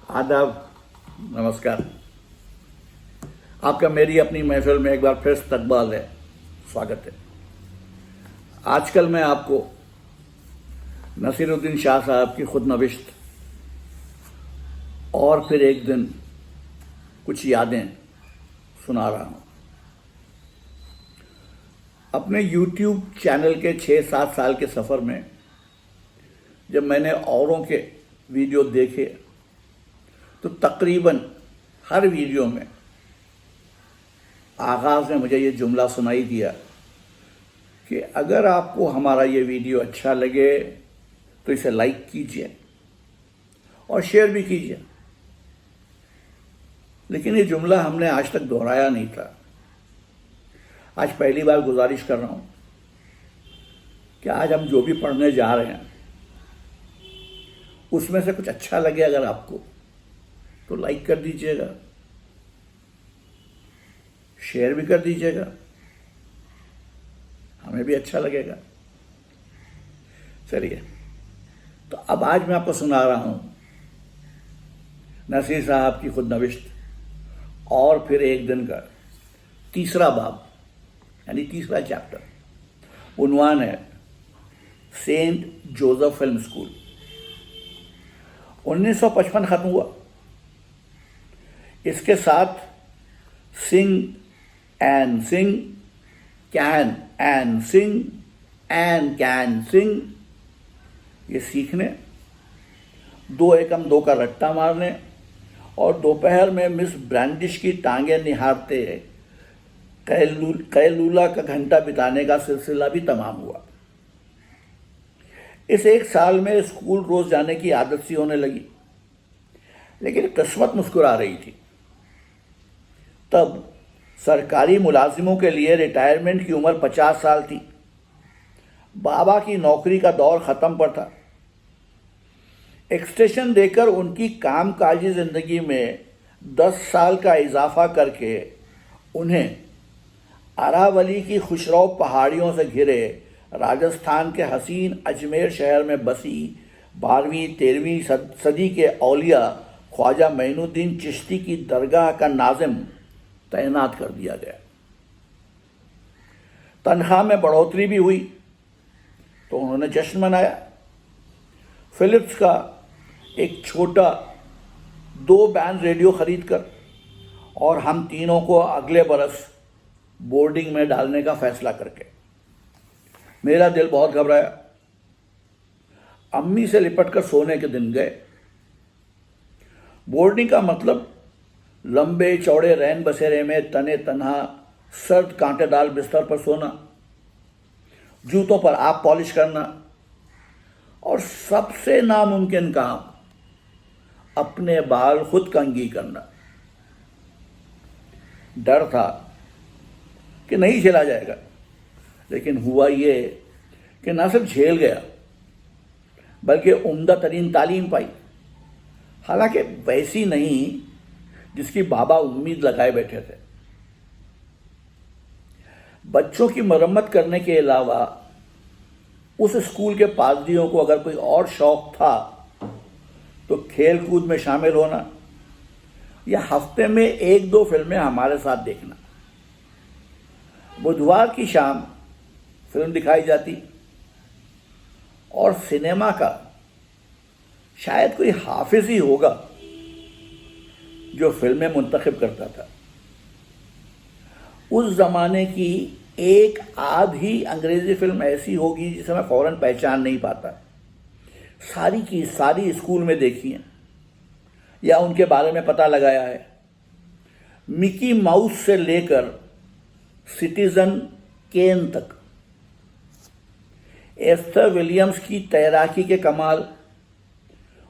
आदाब, नमस्कार। आपका मेरी अपनी महफिल में एक बार फिर इस्तकबाल है, स्वागत है। आजकल मैं आपको नसीरुद्दीन शाह साहब की खुदनविश्त और फिर एक दिन कुछ यादें सुना रहा हूँ। अपने YouTube चैनल के 6-7 साल के सफ़र में जब मैंने औरों के वीडियो देखे तो तकरीबन हर वीडियो में आगाज़ में मुझे ये जुमला सुनाई दिया कि अगर आपको हमारा ये वीडियो अच्छा लगे तो इसे लाइक कीजिए और शेयर भी कीजिए। लेकिन ये जुमला हमने आज तक दोहराया नहीं था। आज पहली बार गुजारिश कर रहा हूँ कि आज हम जो भी पढ़ने जा रहे हैं उसमें से कुछ अच्छा लगे अगर आपको तो लाइक कर दीजिएगा, शेयर भी कर दीजिएगा, हमें भी अच्छा लगेगा। चलिए, तो अब आज मैं आपको सुना रहा हूं नसीर साहब की खुदनविश्त और फिर एक दिन का तीसरा बाब यानी तीसरा चैप्टर। उन्वान है सेंट जोसेफ फिल्म स्कूल। 1955 खत्म हुआ। इसके साथ sing and Singh, can and sing and can sing, ये सीखने, 2 एकम 2 का रट्टा मारने और दोपहर में मिस ब्रांडिश की टांगें निहारते कैलूला का घंटा बिताने का सिलसिला भी तमाम हुआ। इस एक साल में स्कूल रोज जाने की आदत सी होने लगी, लेकिन किस्मत मुस्कुरा रही थी। तब सरकारी मुलाजिमों के लिए रिटायरमेंट की उम्र 50 साल थी। बाबा की नौकरी का दौर ख़त्म पर था। एक्सटेंशन देकर उनकी कामकाजी ज़िंदगी में 10 साल का इजाफा करके उन्हें अरावली की खुशरौ पहाड़ियों से घिरे राजस्थान के हसीन अजमेर शहर में बसी 12वीं-13वीं सदी के औलिया ख्वाजा मोइनुद्दीन चिश्ती की दरगाह का नाजिम तैनात कर दिया गया। तनख्वाह में बढ़ोतरी भी हुई तो उन्होंने जश्न मनाया। फिलिप्स का एक छोटा 2 बैंड रेडियो खरीदकर और हम तीनों को अगले बरस बोर्डिंग में डालने का फैसला करके मेरा दिल बहुत घबराया। अम्मी से लिपटकर सोने के दिन गए। बोर्डिंग का मतलब लंबे चौड़े रैन बसेरे में तने तन्हा सर्द कांटेदार बिस्तर पर सोना, जूतों पर आप पॉलिश करना और सबसे नामुमकिन काम अपने बाल खुद कंघी करना। डर था कि नहीं झेला जाएगा, लेकिन हुआ ये कि न सिर्फ झेल गया बल्कि उम्दा तरीन तालीम पाई। हालांकि वैसी नहीं जिसकी बाबा उम्मीद लगाए बैठे थे। बच्चों की मरम्मत करने के अलावा उस स्कूल के पादरियों को अगर कोई और शौक था तो खेल कूद में शामिल होना या हफ्ते में 1-2 फिल्में हमारे साथ देखना। बुधवार की शाम फिल्म दिखाई जाती और सिनेमा का शायद कोई हाफिज ही होगा जो फिल्में मुंतखब करता था। उस जमाने की एक आधी अंग्रेजी फिल्म ऐसी होगी जिसे मैं फौरन पहचान नहीं पाता। सारी की सारी स्कूल में देखी हैं या उनके बारे में पता लगाया है। मिकी माउस से लेकर सिटीजन केन तक, एस्थर विलियम्स की तैराकी के कमाल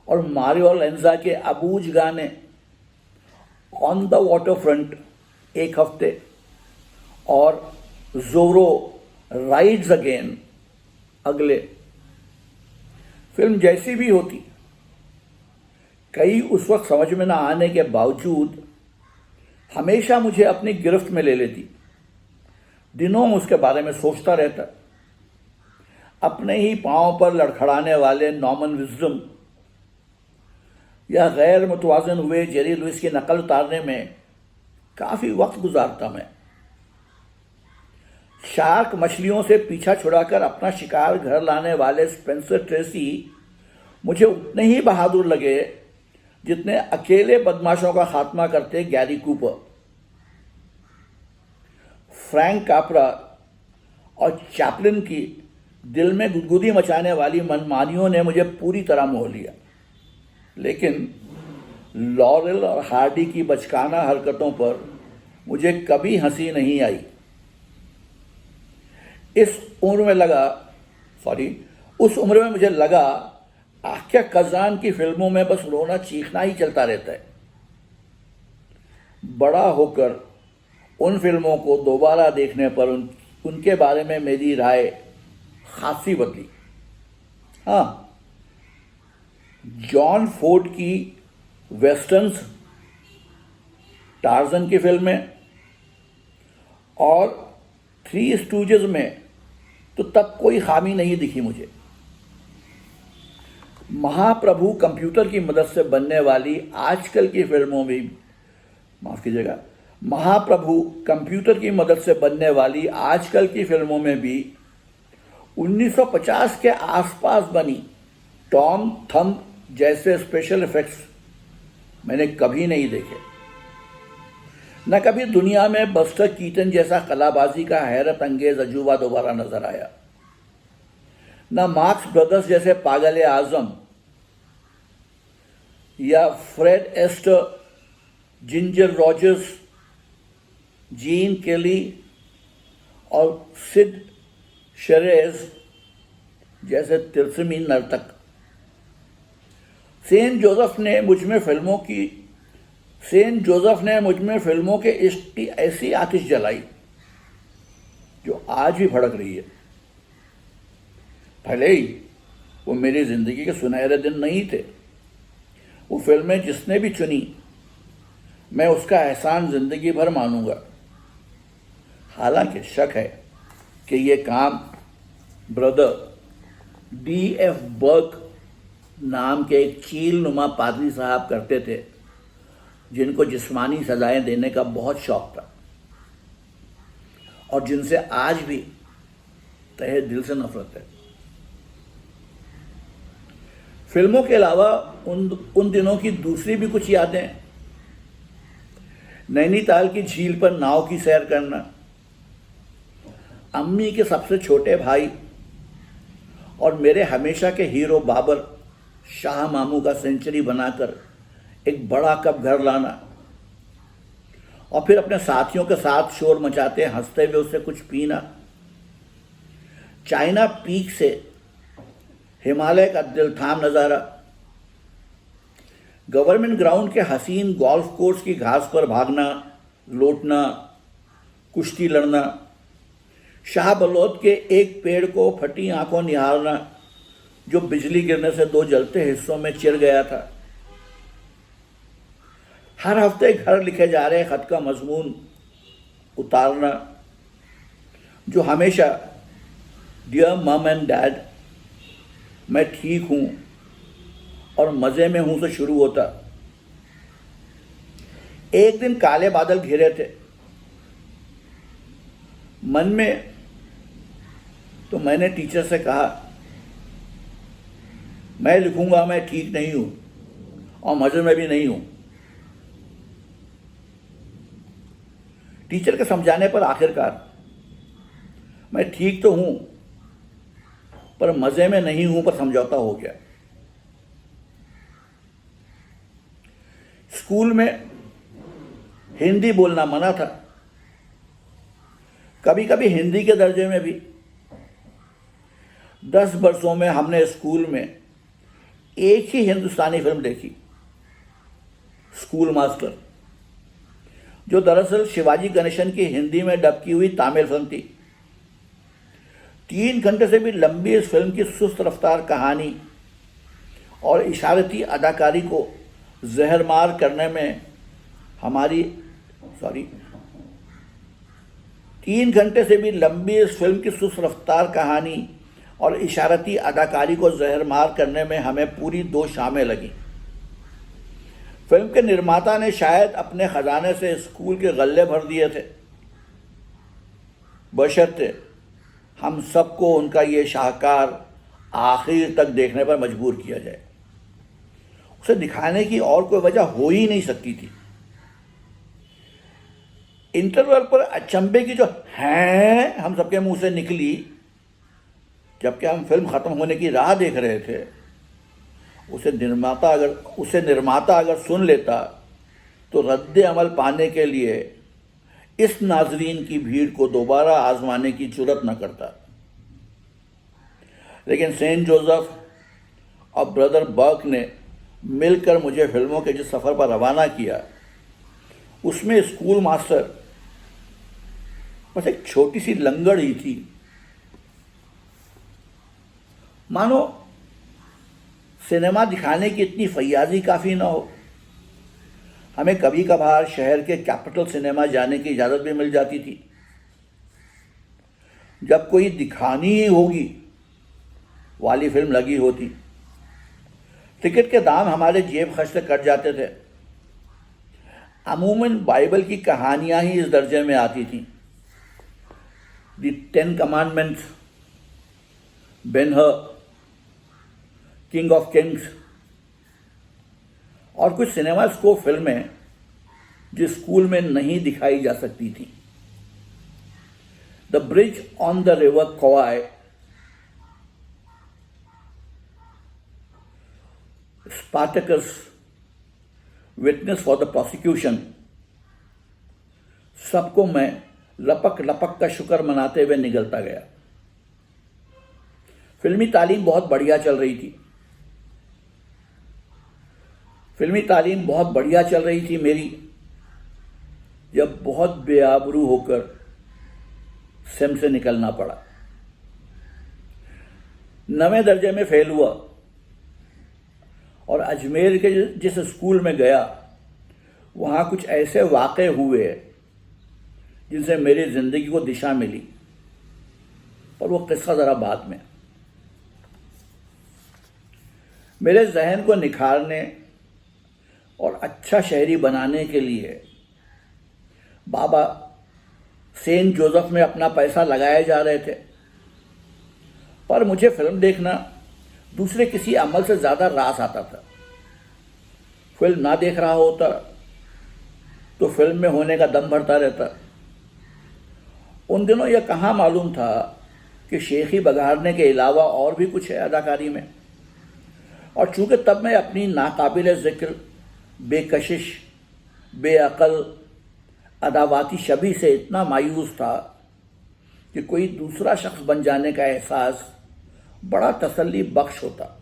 और मारियो लेंजा के अबूझ गाने, ऑन द वाटर फ्रंट एक हफ्ते और जोरो राइड्स अगेन अगले। फिल्म जैसी भी होती, कई उस वक्त समझ में ना आने के बावजूद हमेशा मुझे अपनी गिरफ्त में ले लेती। दिनों उसके बारे में सोचता रहता। अपने ही पांव पर लड़खड़ाने वाले नॉर्मन विजडम, या गैर मुतवाज़न हुए जेरी लुइस की नकल उतारने में काफ़ी वक्त गुजारता मैं। शार्क मछलियों से पीछा छुड़ाकर अपना शिकार घर लाने वाले स्पेंसर ट्रेसी मुझे उतने ही बहादुर लगे जितने अकेले बदमाशों का खात्मा करते गैरी कूपर। फ्रैंक कापरा और चैपलिन की दिल में गुदगुदी मचाने वाली मनमानियों ने मुझे पूरी तरह मोह लिया, लेकिन लॉरेल और हार्डी की बचकाना हरकतों पर मुझे कभी हंसी नहीं आई। उस उम्र में मुझे लगा आख्या कजान की फिल्मों में बस रोना चीखना ही चलता रहता है। बड़ा होकर उन फिल्मों को दोबारा देखने पर उनके बारे में मेरी राय खासी बदली। हाँ, जॉन फोर्ड की वेस्टर्न्स, टार्जन की फिल्में और थ्री स्टूजेस में तो तब कोई खामी नहीं दिखी मुझे। महाप्रभु कंप्यूटर की मदद से बनने वाली आजकल की फिल्मों में, माफ कीजिएगा, महाप्रभु कंप्यूटर की मदद से बनने वाली आजकल की फिल्मों में भी 1950 के आसपास बनी टॉम थंब जैसे स्पेशल इफेक्ट्स मैंने कभी नहीं देखे। न कभी दुनिया में बस्टर कीटन जैसा कलाबाजी का हैरत अंगेज अजूबा दोबारा नजर आया। न मार्क्स ब्रदर्स जैसे पागल आजम या Fred Astaire, Ginger Rogers, Gene Kelly और सिड शेरेज जैसे तिरस्मी नर्तक। सेंट जोसेफ ने मुझ में फिल्मों के इश्क की ऐसी आतिश जलाई जो आज भी भड़क रही है। भले ही वो मेरी जिंदगी के सुनहरे दिन नहीं थे, वो फिल्में जिसने भी चुनी मैं उसका एहसान जिंदगी भर मानूंगा। हालांकि शक है कि ये काम ब्रदर D.F. बर्क नाम के एक चील नुमा पादरी साहब करते थे, जिनको जिस्मानी सजाएं देने का बहुत शौक था और जिनसे आज भी तहे दिल से नफरत है। फिल्मों के अलावा उन दिनों की दूसरी भी कुछ यादें, नैनीताल की झील पर नाव की सैर करना, अम्मी के सबसे छोटे भाई और मेरे हमेशा के हीरो बाबर शाह मामू का सेंचुरी बनाकर एक बड़ा कप घर लाना और फिर अपने साथियों के साथ शोर मचाते हंसते हुए उससे कुछ पीना, चाइना पीक से हिमालय का दिलथाम नज़ारा, गवर्नमेंट ग्राउंड के हसीन गोल्फ कोर्स की घास पर भागना, लौटना, कुश्ती लड़ना, शाह बलौद के एक पेड़ को फटी आंखों निहारना जो बिजली गिरने से दो जलते हिस्सों में चिर गया था, हर हफ्ते घर लिखे जा रहे खत का मजमून उतारना जो हमेशा डियर मम एंड डैड, मैं ठीक हूं और मजे में हूं से शुरू होता। एक दिन काले बादल घिरे थे मन में, तो मैंने टीचर से कहा मैं लिखूंगा मैं ठीक नहीं हूं और मजे में भी नहीं हूं। टीचर के समझाने पर आखिरकार मैं ठीक तो हूं पर मजे में नहीं हूं पर समझौता हो गया। स्कूल में हिंदी बोलना मना था, कभी कभी हिंदी के दर्जे में भी। 10 वर्षों में हमने स्कूल में एक ही हिंदुस्तानी फिल्म देखी, स्कूल मास्टर, जो दरअसल शिवाजी गणेशन की हिंदी में डब की हुई तमिल फिल्म थी। 3 घंटे से भी लंबी इस फिल्म की सुस्त रफ्तार कहानी और इशारती अदाकारी को जहरमार करने में 3 घंटे से भी लंबी इस फिल्म की सुस्त रफ्तार कहानी और इशारती अदाकारी को जहरमार करने में हमें पूरी 2 शामें लगीं। फिल्म के निर्माता ने शायद अपने खजाने से स्कूल के गल्ले भर दिए थे, बशर्ते हम सबको उनका ये शाहकार आखिर तक देखने पर मजबूर किया जाए। उसे दिखाने की और कोई वजह हो ही नहीं सकती थी। इंटरवल पर अचंभे की जो हैं हम सबके मुंह से निकली, जबकि हम फिल्म खत्म होने की राह देख रहे थे, उसे निर्माता अगर सुन लेता तो रद्द अमल पाने के लिए इस नाजरीन की भीड़ को दोबारा आजमाने की जुर्रत न करता। लेकिन सेंट जोसेफ और ब्रदर बर्क ने मिलकर मुझे फिल्मों के जिस सफ़र पर रवाना किया, उसमें स्कूल मास्टर बस एक छोटी सी लंगड़ ही थी। मानो सिनेमा दिखाने की इतनी फैयाजी काफ़ी ना हो। हमें कभी कभार शहर के कैपिटल सिनेमा जाने की इजाज़त भी मिल जाती थी। जब कोई दिखानी ही होगी वाली फिल्म लगी होती, टिकट के दाम हमारे जेब खर्च से कट जाते थे। अमूमन बाइबल की कहानियां ही इस दर्जे में आती थीं। The 10 commandments, Ben Hur, king of kings और कुछ सिनेमा स्कोप फिल्में जो स्कूल में नहीं दिखाई जा सकती थी। The bridge on the river क्वाई, Spartacus, witness for the prosecution, सबको मैं लपक लपक का शुक्र मनाते हुए निगलता गया। फिल्मी तालीम बहुत बढ़िया चल रही थी। मेरी, जब बहुत बेआबरू होकर सिम से निकलना पड़ा। 9वें दर्जे में फेल हुआ और अजमेर के जिस स्कूल में गया, वहाँ कुछ ऐसे वाक़े हुए जिनसे मेरी ज़िंदगी को दिशा मिली, पर वो किस्सा ज़रा बाद में। मेरे जहन को निखारने और अच्छा शहरी बनाने के लिए बाबा सेंट जोसेफ में अपना पैसा लगाए जा रहे थे, पर मुझे फिल्म देखना दूसरे किसी अमल से ज़्यादा रास आता था। फिल्म ना देख रहा होता तो फिल्म में होने का दम भरता रहता। उन दिनों यह कहाँ मालूम था कि शेखी बघाड़ने के अलावा और भी कुछ है अदाकारी में। और चूँकि तब मैं अपनी नाकाबिल ज़िक्र, बेकशिश, बेअक़ल अदावाती शबी से इतना मायूस था कि कोई दूसरा शख्स बन जाने का एहसास बड़ा तसल्ली बख्श होता।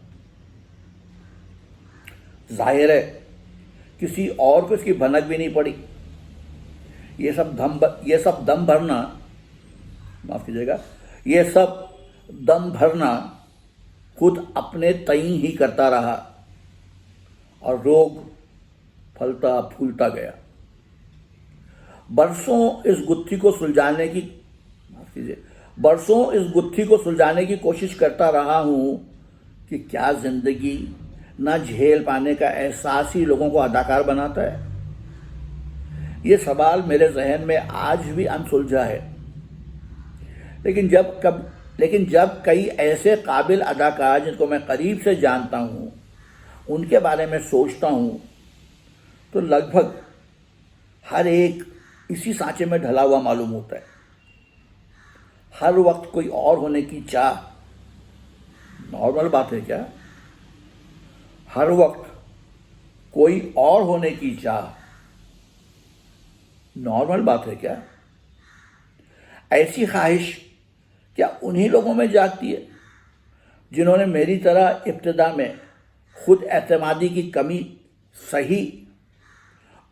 जाहिर है किसी और को इसकी भनक भी नहीं पड़ी। ये सब दम भरना खुद अपने तई ही करता रहा और रोग फलता फूलता गया। बरसों इस गुत्थी को सुलझाने की कोशिश करता रहा हूँ कि क्या जिंदगी ना झेल पाने का एहसास ही लोगों को अदाकार बनाता है। ये सवाल मेरे जहन में आज भी अनसुलझा है। लेकिन जब कई ऐसे काबिल अदाकार जिनको मैं करीब से जानता हूँ उनके बारे में सोचता हूँ तो लगभग हर एक इसी सांचे में ढला हुआ मालूम होता है। हर वक्त कोई और होने की चाह नॉर्मल बात है क्या? हर वक्त कोई और होने की चाह नॉर्मल बात है क्या? ऐसी ख्वाहिश क्या उन्हीं लोगों में जागती है जिन्होंने मेरी तरह इब्तिदा में खुद एतमादी की कमी सही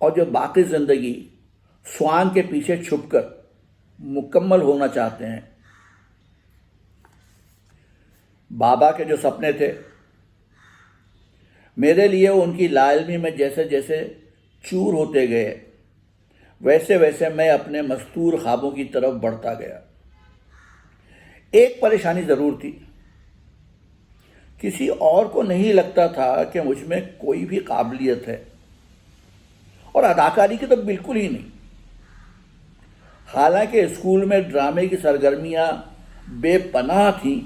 और जो बाकी ज़िंदगी स्वांग के पीछे छुपकर मुकम्मल होना चाहते हैं। बाबा के जो सपने थे मेरे लिए उनकी लालमी में जैसे जैसे चूर होते गए, वैसे वैसे मैं अपने मस्तूर ख्वाबों की तरफ बढ़ता गया। एक परेशानी ज़रूर थी, किसी और को नहीं लगता था कि मुझ में कोई भी काबिलियत है। और अदाकारी की तो बिल्कुल ही नहीं। हालांकि स्कूल में ड्रामे की सरगर्मियां बेपनाह थीं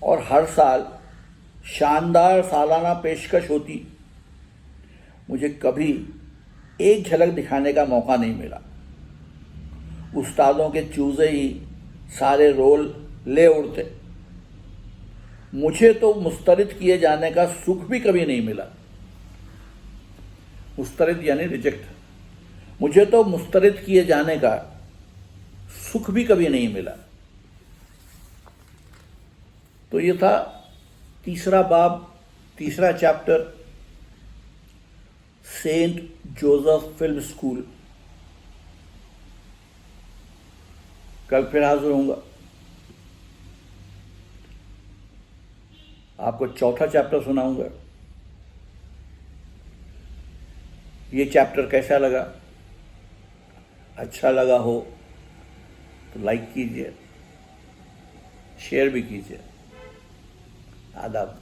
और हर साल शानदार सालाना पेशकश होती, मुझे कभी एक झलक दिखाने का मौका नहीं मिला। उस्तादों के चूजे ही सारे रोल ले उड़ते। मुझे तो मुस्तरद किए जाने का सुख भी कभी नहीं मिला। मुस्तरद यानी रिजेक्ट। मुझे तो मुस्तरद किए जाने का सुख भी कभी नहीं मिला। तो ये था तीसरा बाब, तीसरा chapter, saint Joseph film school. कल फिर हाजिर होऊंगा। आपको चौथा चैप्टर सुनाऊंगा। ये चैप्टर कैसा लगा? अच्छा लगा हो तो लाइक कीजिए, शेयर भी कीजिए। आदाब।